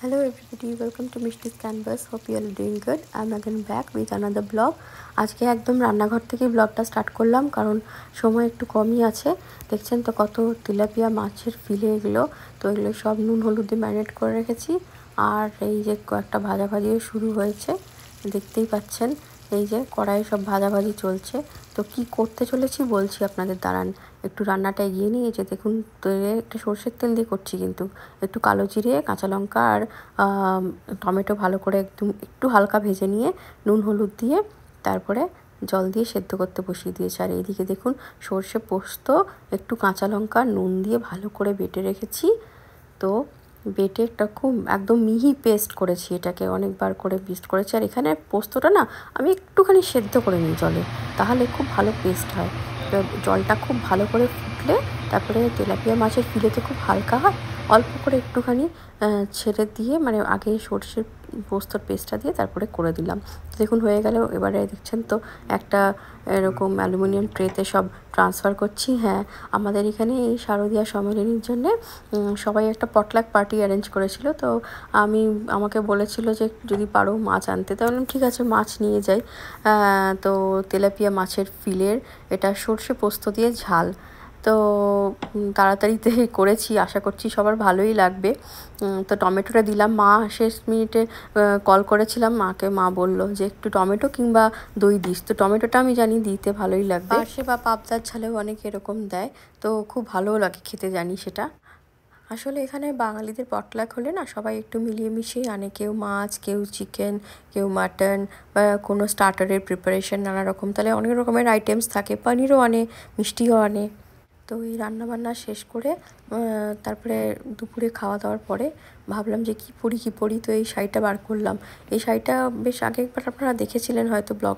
Hello everybody, welcome to Mishti's Canvas. Hope you are doing good. I'm again back with another blog. আজকে একদম রান্নাঘর থেকে ব্লগটা start করলাম কারণ সময় একটু কমই আছে। দেখছেন তো কত তেলাপিয়া মাছের ফিলে এগুলো, তো এগুলো সব নুন হলুদ দিয়ে ম্যারিনেট করে রেখেছি। আর এই যে কয়েকটা ভাজাভাজিও শুরু হয়েছে, দেখতেই পাচ্ছেন এই যে কড়াইয়ে সব ভাজাভাজি চলছে। তো কি করতে চলেছি বলছি আপনাদের, দাঁড়ান একটু রান্নাটা এগিয়ে নিয়ে। যে দেখুন তেলে একটা সর্ষের তেল দিয়ে করছি, কিন্তু একটু কালো জিরে, কাঁচা লঙ্কা আর টমেটো ভালো করে একটু হালকা ভেজে নিয়ে নুন হলুদ দিয়ে তারপরে জল দিয়ে সেদ্ধ করতে বসিয়ে দিয়েছি। আর এইদিকে দেখুন সর্ষে পোস্ত, একটু কাঁচা লঙ্কা নুন দিয়ে ভালো করে বেটে রেখেছি। তো বেটে একটা খুব একদম মিহি পেস্ট করেছি, এটাকে অনেকবার করে পেস্ট করেছি। আর এখানে পোস্তটা না আমি একটুখানি সেদ্ধ করে নিই জলে, তাহলে খুব ভালো পেস্ট হয়। জলটা খুব ভালো করে ফুটলে তারপরে তেলাপিয়া মাছের ফিলে তো খুব হালকা হয়, অল্প করে একটুখানি ছেড়ে দিয়ে, মানে আগে সর্ষের পোস্তর পেস্টটা দিয়ে তারপরে করে দিলাম। দেখুন হয়ে গেল। এবারে দেখছেন তো একটা এরকম অ্যালুমিনিয়াম ট্রেতে সব ট্রান্সফার করছি। হ্যাঁ, আমাদের এখানে এই শারদীয়া সম্মেলনীর জন্যে সবাই একটা পটলাক পার্টি অ্যারেঞ্জ করেছিল। তো আমাকে বলেছিল যে যদি পারো মাছ আনতে, তাহলে ঠিক আছে মাছ নিয়ে যাই। তো তেলাপিয়া মাছের ফিলের এটা সর্ষে পোস্ত দিয়ে ঝাল, তো তাড়াতাড়িতে করেছি, আশা করছি সবার ভালোই লাগবে। তো টমেটোটা দিলাম। মা শেষ মিনিটে কল করেছিলাম মাকে, মা বললো যে একটু টমেটো কিংবা দই দিস। তো টমেটোটা আমি জানি দিতে ভালোই লাগবে, পার্শে বা পাবদার ঝালেও অনেকে এরকম দেয়, তো খুব ভালোও লাগে খেতে, জানি সেটা। আসলে এখানে বাঙালিদের পটলাক হলে না সবাই একটু মিলিয়ে মিশিয়ে আনে, কেউ মাছ, কেউ চিকেন, কেউ মাটন, বা কোনো স্টার্টারের প্রিপারেশন নানা রকম, তাহলে অনেক রকমের আইটেমস থাকে, পনিরও আনে, মিষ্টিও আনে। তো এই রান্নাবান্না শেষ করে তারপরে দুপুরে খাওয়া দাওয়ার পরে ভাবলাম যে কী পরি। তো এই শাড়িটা বার করলাম। এই শাড়িটা বেশ আগে একবার আপনারা দেখেছিলেন, হয়তো ব্লগ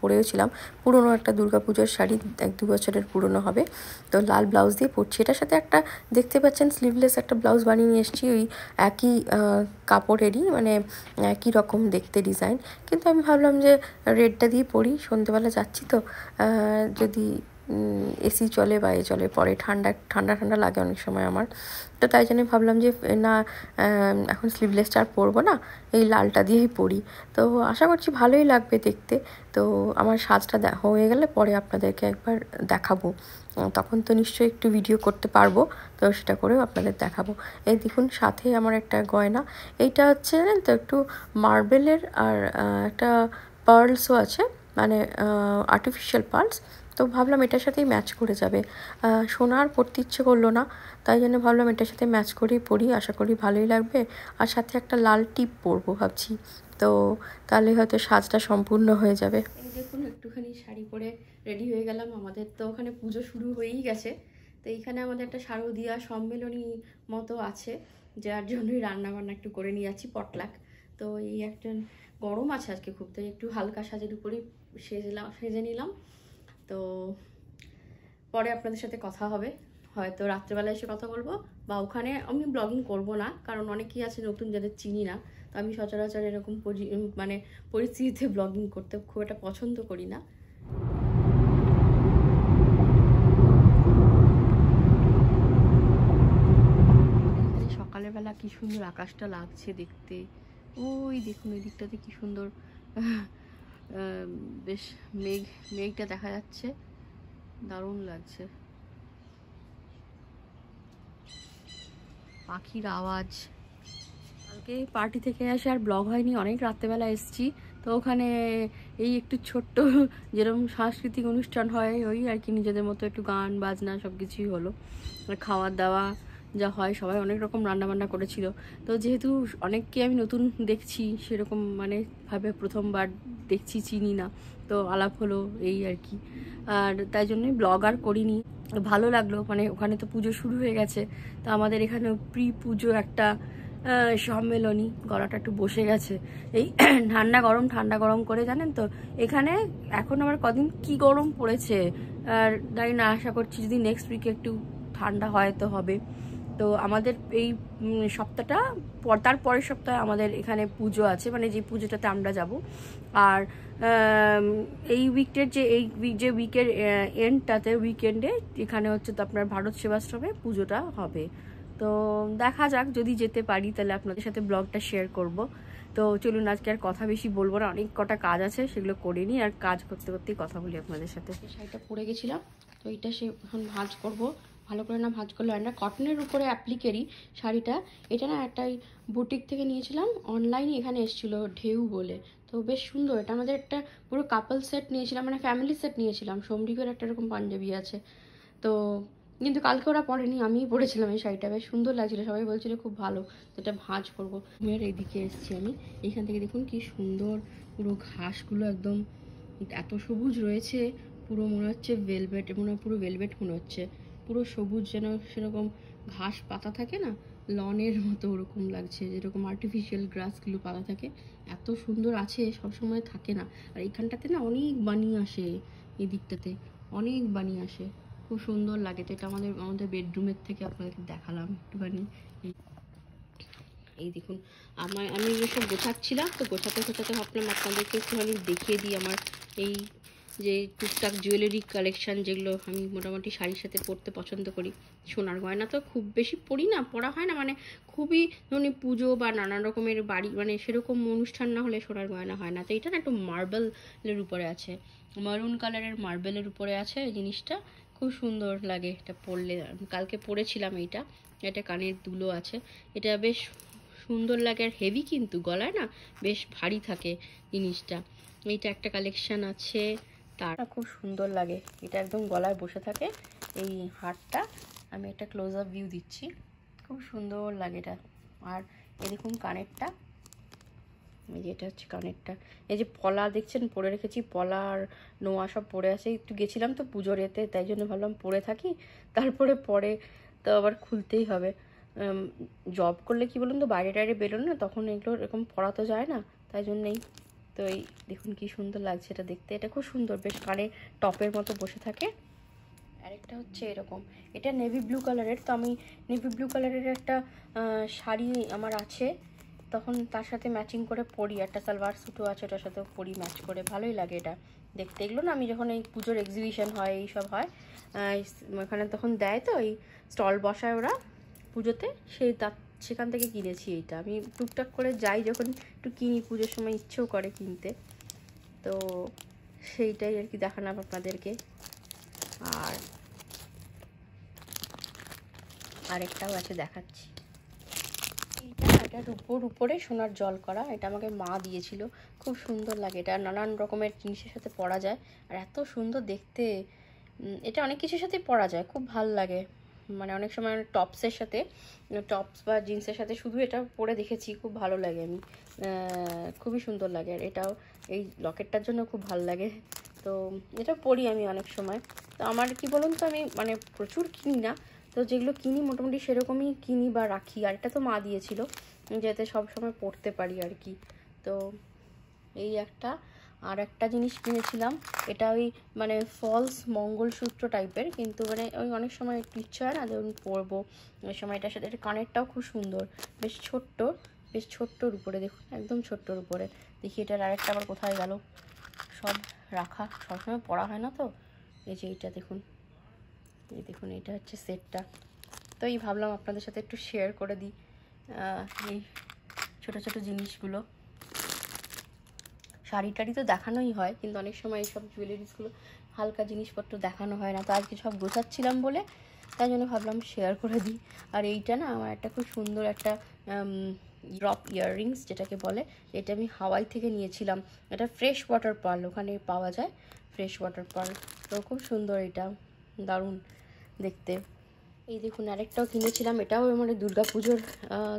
পরেওছিলাম। পুরনো একটা দুর্গাপুজোর শাড়ি, 1-2 বছরের পুরনো হবে। তো লাল ব্লাউজ দিয়ে পরছি। এটার সাথে একটা দেখতে পাচ্ছেন স্লিভলেস একটা ব্লাউজ বানিয়ে নিয়ে এসেছি, ওই একই কাপড়েরই, মানে একই রকম দেখতে ডিজাইন। কিন্তু আমি ভাবলাম যে রেডটা দিয়ে পরি, সন্ধ্যেবেলা যাচ্ছি তো, যদি এসি চলে বা চলে, পরে ঠান্ডা লাগে অনেক সময় আমার। তো তাই জন্য ভাবলাম যে না, এখন স্লিভলেসটা আর পরবো না, এই লালটা দিয়েই পরি। তো আশা করছি ভালোই লাগবে দেখতে। তো আমার সাজটা হয়ে গেলে পরে আপনাদেরকে একবার দেখাবো, তখন তো নিশ্চয়ই একটু ভিডিও করতে পারবো, তো সেটা করেও আপনাদের দেখাবো। এই দেখুন সাথে আমার একটা গয়না, এইটা হচ্ছে জানেন তো একটু মার্বেলের, আর একটা পার্লসও আছে, মানে আর্টিফিশিয়াল পার্লস। তো ভাবলাম এটার সাথেই ম্যাচ করে যাবে। সোনার পরতে ইচ্ছে করলো না, তাই জন্য ভাবলাম এটার সাথে ম্যাচ করেই পরি, আশা করি ভালোই লাগবে। আর সাথে একটা লাল টিপ পরবো ভাবছি, তো তাহলে হয়তো সাজটা সম্পূর্ণ হয়ে যাবে। এই দেখুন একটুখানি শাড়ি পরে রেডি হয়ে গেলাম। আমাদের তো ওখানে পুজো শুরু হয়েই গেছে, তো এইখানে আমাদের একটা শারদীয়া সম্মেলনী মতো আছে, যার জন্যই রান্নাবান্না একটু করে নিয়ে যাচ্ছি, পটলাক। তো এই একটা গরম আছে আজকে খুব, তাই একটু হালকা সাজের উপরেই সেজে নিলাম। তো পরে আপনাদের সাথে কথা হবে, হয়তো রাত্রেবেলা এসে কথা বলবো, বা ওখানে আমি ব্লগিং করব না, কারণ অনেকেই আছে নতুন যাদের চিনি না। তো আমি সচরাচর এরকম মানে পরিস্থিতিতে ব্লগিং করতে খুব একটা পছন্দ করি না। সকালবেলা কি সুন্দর আকাশটা লাগছে দেখতে, ওই দেখুন ওই দিকটাতে কি সুন্দর বেশ মেঘটা দেখা যাচ্ছে, দারুণ লাগছে। পাখির আওয়াজ। কালকে পার্টি থেকে এসে আর ব্লগ হয়নি, অনেক রাত্রেবেলা এসেছি। তো ওখানে এই একটু ছোট্ট যেরকম সাংস্কৃতিক অনুষ্ঠান হয় ওই আর কি, নিজেদের মতো একটু গান বাজনা সব কিছুই হলো। খাওয়া দাওয়া যা হয়, সবাই অনেক রকম রান্নাবান্না করেছিল। তো যেহেতু অনেককে আমি নতুন দেখছি, সেরকম মানে ভাবে প্রথমবার দেখছি, চিনি না, তো আলাপ হলো এই আর কি। আর তাই জন্যই ব্লগ আর করিনি। ভালো লাগলো, মানে ওখানে তো পুজো শুরু হয়ে গেছে, তো আমাদের এখানেও প্রি পুজো একটা সম্মেলনী। গলাটা একটু বসে গেছে, এই ঠান্ডা গরম করে, জানেন তো এখানে এখন আবার কদিন কি গরম পড়েছে। আর জানি না, আশা করছি যদি নেক্সট উইকে একটু ঠান্ডা হয় তো হবে। তো আমাদের এই সপ্তাহটা তার পরের সপ্তাহে আমাদের এখানে পুজো আছে, মানে যে পুজোটাতে আমরা যাব। আর এই উইকের এন্ডটাতে, উইকেন্ডে এখানে হচ্ছে তো আপনার ভারত সেবাশ্রমে পুজোটা হবে। তো দেখা যাক, যদি যেতে পারি তাহলে আপনাদের সাথে ব্লগটা শেয়ার করব। তো চলুন, আজকে আর কথা বেশি বলবো না, অনেক কটা কাজ আছে, সেগুলো করে নিই, আর কাজ করতে করতেই কথা বলি আপনাদের সাথে। শাড়িটা পরে গেছিলাম, তো এটা সে এখন ভাঁজ করব। ভালো করে না ভাঁজ করলে হয় না, কটনের উপরে অ্যাপ্লিকেরই শাড়িটা। এটা না একটা বুটিক থেকে নিয়েছিলাম, অনলাইনে এখানে এসেছিল ঢেউ বলে। তো বেশ সুন্দর, এটা আমাদের একটা পুরো কাপল সেট নিয়েছিলাম, মানে ফ্যামিলি সেট নিয়েছিলাম। সমরিকের একটা এরকম পাঞ্জাবি আছে, তো কিন্তু কালকে ওরা পরেনি, আমিই পরেছিলাম এই শাড়িটা, বেশ সুন্দর লাগছিল, সবাই বলছিল খুব ভালো। তো এটা ভাঁজ করবো। আর এইদিকে এসেছি আমি, এইখান থেকে দেখুন কি সুন্দর পুরো ঘাসগুলো একদম এত সবুজ রয়েছে, পুরো মনে হচ্ছে ভেলভেট, মনে হয় পুরো ভেলভেট মনে হচ্ছে, পুরো সবুজ, যেন সেরকম ঘাস পাতা থাকে না লনের মতো, ওরকম লাগছে, যেরকম আর্টিফিশিয়াল গ্রাসগুলো পাতা থাকে, এত সুন্দর আছে, সবসময় থাকে না। আর এইখানটাতে না অনেক বানি আসে, এই দিকটাতে অনেক বানি আসে, খুব সুন্দর লাগে। তো এটা আমাদের বেডরুমের থেকে আপনাদেরকে দেখালাম একটুখানি। এই দেখুন, আমি এসব গোছাচ্ছিলাম, তো গোছাতে গোছাতে ভাবলাম আপনাদেরকে একটুখানি দেখিয়ে দিই আমার এই যে টুকটাক জুয়েলারি কালেকশান, যেগুলো আমি মোটামুটি শাড়ির সাথে পরতে পছন্দ করি। সোনার গয়না তো খুব বেশি পরি না, পরা হয় না, মানে খুবই ধরুন পুজো বা নানান রকমের বাড়ি, মানে সেরকম অনুষ্ঠান না হলে সোনার গয়না হয় না। তো এটা না একটু মার্বেলের উপরে আছে, মারুন কালারের মার্বেলের উপরে আছে এই জিনিসটা, খুব সুন্দর লাগে এটা পরলে। কালকে পরেছিলাম এইটা, এটা কানের দুলো আছে, এটা বেশ সুন্দর লাগে, আর হেভি কিন্তু গলায় না বেশ ভারী থাকে জিনিসটা। এইটা একটা কালেকশন আছে, তার খুব সুন্দর লাগে, এটা একদম গলায় বসে থাকে এই হারটা। আমি একটা ক্লোজ আপ ভিউ দিচ্ছি, খুব সুন্দর লাগে এটা। আর এই দেখুন কানেরটা, এই যে এটা হচ্ছে কানেরটা, এই যে পলা দেখছেন পরে রেখেছি, পলা আর নোয়া সব পরে আছে, একটু গেছিলাম তো পুজোর এতে, তাই জন্য ভাবলাম পরে থাকি, তারপরে পরে তো আবার খুলতেই হবে। জব করলে কি বলুন তো, বাইরে টাইরে বেরোন না, তখন এগুলো এরকম পরা তো যায় না, তাই জন্যেই। তো এই দেখুন কি সুন্দর লাগছে এটা দেখতে, এটা খুব সুন্দর, বেশ কানে টপের মতো বসে থাকে। আরেকটা হচ্ছে এরকম, এটা নেভি ব্লু কালারের, তো আমি নেভি ব্লু কালারের একটা শাড়ি আমার আছে, তখন তার সাথে ম্যাচিং করে পরি, একটা সালোয়ার স্যুটও আছে ওটার সাথেও পরি ম্যাচ করে, ভালোই লাগে এটা দেখতে। এগুলো না আমি যখন এই পুজোর এক্সিবিশন হয়, এইসব হয় এখানে তখন দেয়, তো এই স্টল বসায় ওরা পুজোতে, সেখান থেকে কিনেছি এইটা। আমি টুকটাক করে যাই যখন একটু কিনি, পুজোর সময় ইচ্ছেও করে কিনতে, তো সেইটাই আর কি দেখালাম আপনাদেরকে। আর আরেকটাও আছে দেখাচ্ছি, এটা রূপোর উপরে সোনার জল করা, এটা আমাকে মা দিয়েছিল, খুব সুন্দর লাগে, এটা নানান রকমের জিনিসের সাথে পরা যায়, আর এত সুন্দর দেখতে। এটা অনেক কিছুর সাথে পরা যায়, খুব ভাল লাগে, মানে অনেক সময় টপসের সাথে, টপস বা জিন্সের সাথে শুধু এটা পরে দেখেছি, খুব ভালো লাগে, আমি খুবই সুন্দর লাগে। আর এটাও এই লকেটটার জন্য খুব ভালো লাগে, তো এটা পরি আমি অনেক সময়। তো আমার কি বলুন তো, আমি মানে প্রচুর কিনি না, তো যেগুলো কিনি মোটামুটি সেরকমই কিনি বা রাখি। আর এটা তো মা দিয়েছিল, যাতে সব সময় পড়তে পারি আর কি। তো এই একটা, আর একটা জিনিস কিনেছিলাম, এটা ওই মানে ফলস মঙ্গলসূত্র টাইপের, কিন্তু মানে ওই অনেক সময় একটু ইচ্ছা হয় না যখন পরবো ওই সময়, এটার সাথে এটা কানেরটাও খুব সুন্দর, বেশ ছোট্ট, বেশ ছোট্টর উপরে, দেখুন একদম ছোট্টর উপরে। দেখি এটার আরেকটা আবার কোথায় গেল, সব রাখা, সবসময় পরা হয় না তো। এই যে এইটা দেখুন, এই দেখুন এটা হচ্ছে সেটটা। তো এই ভাবলাম আপনাদের সাথে একটু শেয়ার করে দিই এই ছোটো ছোটো জিনিসগুলো। শাড়ি টাড়ি তো দেখানোই হয়, কিন্তু অনেক সময় এইসব জুয়েলারিসগুলো হালকা জিনিসপত্র দেখানো হয় না, তো আজকে সব গোছাচ্ছিলাম বলে তাই জন্য ভাবলাম শেয়ার করে দিই। আর এইটা না আমার একটা খুব সুন্দর একটা ড্রপ ইয়াররিংস যেটাকে বলে, এটা আমি হাওয়াই থেকে নিয়েছিলাম, এটা ফ্রেশ ওয়াটার পার্ল, ওখানে পাওয়া যায় ফ্রেশ ওয়াটার পার্ল, তো খুব সুন্দর, এটা দারুণ দেখতে। এই দেখুন আরেকটাও কিনেছিলাম, এটাও মানে দুর্গাপুজোর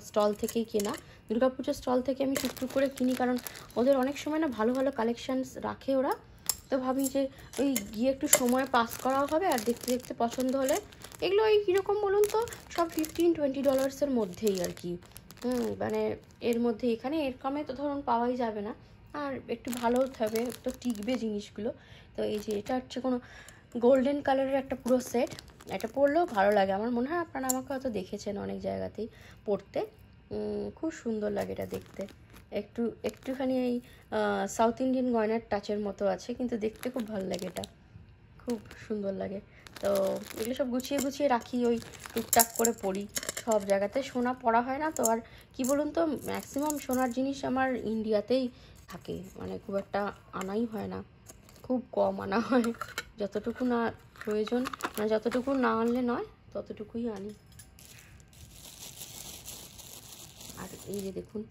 স্টল থেকেই কেনা, দুর্গাপুজোর স্টল থেকে আমি টুকটুক করে কিনি, কারণ ওদের অনেক সময় না ভালো ভালো কালেকশানস রাখে ওরা, তো ভাবি যে ওই গিয়ে একটু সময় পাস করাও হবে, আর দেখতে দেখতে পছন্দ হলে, এগুলো ওই কীরকম বলুন তো, সব $15-20 মধ্যেই আর কি, মানে এর মধ্যে, এখানে এর কমে তো ধরুন পাওয়াই যাবে না, আর একটু ভালো হতে হবে, তো টিকবে জিনিসগুলো। তো এই যে এটা হচ্ছে কোনো গোল্ডেন কালারের একটা পুরো সেট, এটা পরলেও ভালো লাগে, আমার মনে হয় আপনারা আমাকে হয়তো দেখেছেন অনেক জায়গাতেই পরতে, খুব সুন্দর লাগে এটা দেখতে, একটুখানি এই সাউথ ইন্ডিয়ান গয়নার টাচের মতো আছে, কিন্তু দেখতে খুব ভালো লাগে এটা। খুব সুন্দর লাগে। তো এগুলো সব গুছিয়ে গুছিয়ে রাখি, ওই টুকটাক করে পরি। সব জায়গাতে সোনা পরা হয় না তো। আর কি বলুন তো, ম্যাক্সিমাম সোনার জিনিস আমার ইন্ডিয়াতেই থাকে, মানে খুব একটা আনাই হয় না, খুব কম আনা হয়। যতটুকু না প্রয়োজন, মানে যতটুকু না আনলে নয় ততটুকুই আনি। আর এই যে দেখুন,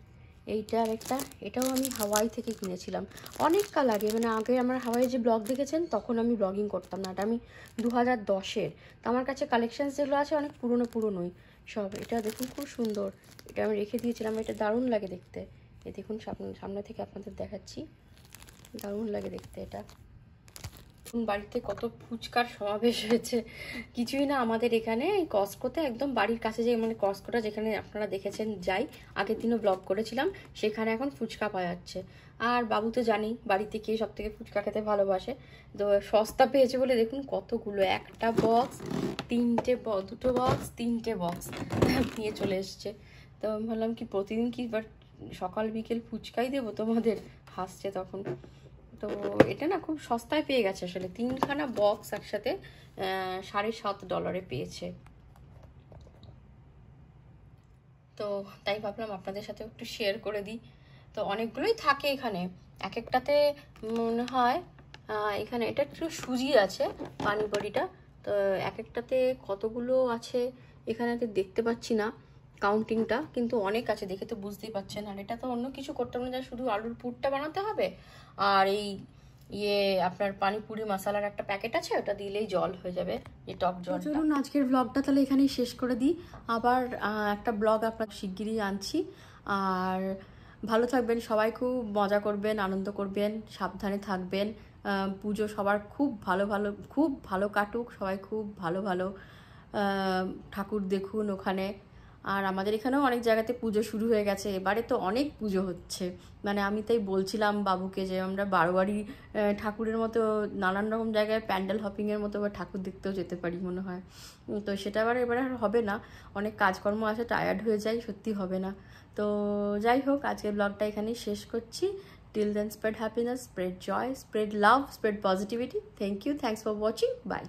এইটা আর একটা, এটাও আমি হাওয়াই থেকে কিনেছিলাম অনেক কাল আগে। মানে আগে আমার হাওয়াই যে ব্লগ দেখেছেন, তখন আমি ব্লগিং করতাম না, এটা আমি 2010-এর। তো আমার কাছে কালেকশানস যেগুলো আছে অনেক পুরনোই সব। এটা দেখুন খুব সুন্দর, এটা আমি রেখে দিয়েছিলাম, এটা দারুণ লাগে দেখতে। এই দেখুন সামনে থেকে আপনাদের দেখাচ্ছি, দারুণ লাগে দেখতে এটা। বাড়িতে কত ফুচকার সমাবেশ হয়েছে, কিছুই না। আমাদের এখানে এই কস্কোতে একদম বাড়ির কাছে, যে মানে কস্কোটা যেখানে আপনারা দেখেছেন যাই, আগের দিনও ব্লগ করেছিলাম, সেখানে এখন ফুচকা পাওয়া যাচ্ছে। আর বাবু তো জানি বাড়িতে কে সব থেকে ফুচকা খেতে ভালোবাসে, তো সস্তা পেয়েছে বলে দেখুন কতগুলো, একটা বক্স, দুটো বক্স, 3টে বক্স নিয়ে চলে এসছে। তো আমি ভাবলাম কি প্রতিদিন কি সকাল বিকেল ফুচকাই দেবো তোমাদের, হাসছে তখন। তো এটা না খুব সস্তায় পেয়ে গেছে আসলে, 3খানা বক্স একসাথে $7.5 পেয়েছে। তো তাই ভাবলাম আপনাদের সাথে একটু শেয়ার করে দিই। তো অনেকগুলোই থাকে এখানে, এক একটাতে মনে হয় এখানে এটা একটু সুজি আছে পানি বড়িটা, তো এক একটাতে কতগুলো আছে এখানে দেখতে পাচ্ছি না কাউন্টিংটা, কিন্তু অনেক আছে, দেখে তো বুঝতেই পারছেন। আর এটা তো অন্য কিছু করতে হবে না, শুধু আলুর পুরটা বানাতে হবে। আর এই আপনার পানিপুরি মশলার একটা প্যাকেট আছে, ওটা দিলেই জল হয়ে যাবে, এই টক জল। চলুন আজকের ব্লগটা তাহলে এখানেই শেষ করে দিই। আবার একটা ব্লগ আপনার শিগগিরই আনছি। আর ভালো থাকবেন সবাই, খুব মজা করবেন, আনন্দ করবেন, সাবধানে থাকবেন। পুজো সবার খুব ভালো কাটুক, সবাই খুব ভালো ঠাকুর দেখুন ওখানে। আর আমাদের এখানেও অনেক জায়গাতে পুজো শুরু হয়ে গেছে, এবারে তো অনেক পুজো হচ্ছে। মানে আমি তাই বলছিলাম বাবুকে যে আমরা বারোয়ারি ঠাকুরের মতো নানান রকম জায়গায় প্যান্ডেল হপিংয়ের মতো বা ঠাকুর দেখতেও যেতে পারি মনে হয়। তো সেটা এবারে আর হবে না, অনেক কাজকর্ম আছে, টায়ার্ড হয়ে যাই, সত্যি হবে না। তো যাই হোক, আজকের ব্লগটা এখানেই শেষ করছি। Till then, spread happiness, spread joy, spread love, spread positivity. Thank you, thanks for watching, by.